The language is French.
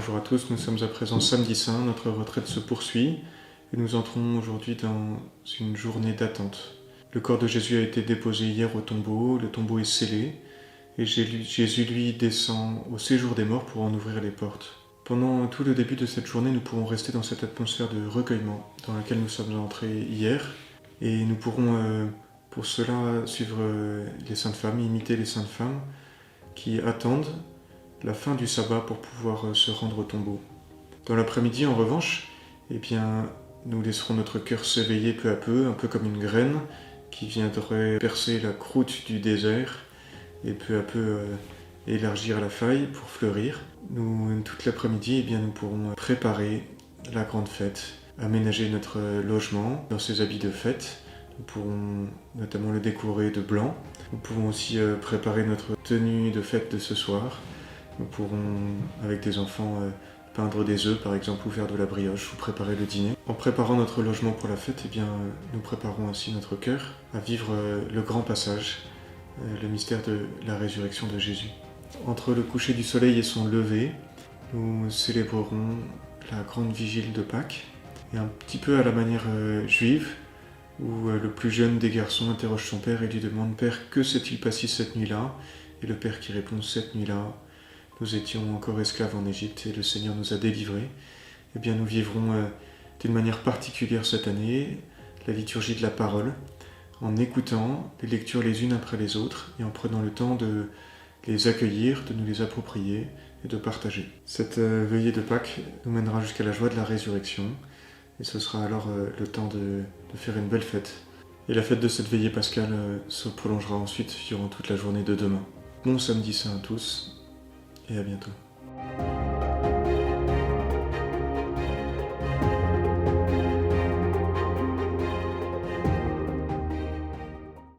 Bonjour à tous, nous sommes à présent samedi saint, notre retraite se poursuit et nous entrons aujourd'hui dans une journée d'attente. Le corps de Jésus a été déposé hier au tombeau, le tombeau est scellé et Jésus lui descend au séjour des morts pour en ouvrir les portes. Pendant tout le début de cette journée, nous pourrons rester dans cette atmosphère de recueillement dans laquelle nous sommes entrés hier et nous pourrons pour cela suivre les saintes femmes, imiter les saintes femmes qui attendent la fin du sabbat pour pouvoir se rendre au tombeau. Dans l'après-midi, en revanche, nous laisserons notre cœur s'éveiller peu à peu, un peu comme une graine qui viendrait percer la croûte du désert et peu à peu élargir la faille pour fleurir. Toute l'après-midi, nous pourrons préparer la grande fête, aménager notre logement dans ses habits de fête. Nous pourrons notamment le décorer de blanc. Nous pouvons aussi préparer notre tenue de fête de ce soir. Nous pourrons, avec des enfants, peindre des œufs par exemple, ou faire de la brioche, ou préparer le dîner. En préparant notre logement pour la fête, nous préparons ainsi notre cœur à vivre le grand passage, le mystère de la résurrection de Jésus. Entre le coucher du soleil et son lever, nous célébrerons la grande vigile de Pâques, et un petit peu à la manière juive, où le plus jeune des garçons interroge son père et lui demande « Père, que s'est-il passé cette nuit-là » Et le père qui répond « Cette nuit-là, nous étions encore esclaves en Égypte et le Seigneur nous a délivrés. » Nous vivrons d'une manière particulière cette année la liturgie de la parole, en écoutant les lectures les unes après les autres et en prenant le temps de les accueillir, de nous les approprier et de partager. Cette veillée de Pâques nous mènera jusqu'à la joie de la résurrection et ce sera alors le temps de faire une belle fête. Et la fête de cette veillée pascale se prolongera ensuite durant toute la journée de demain. Bon samedi saint à tous et à bientôt.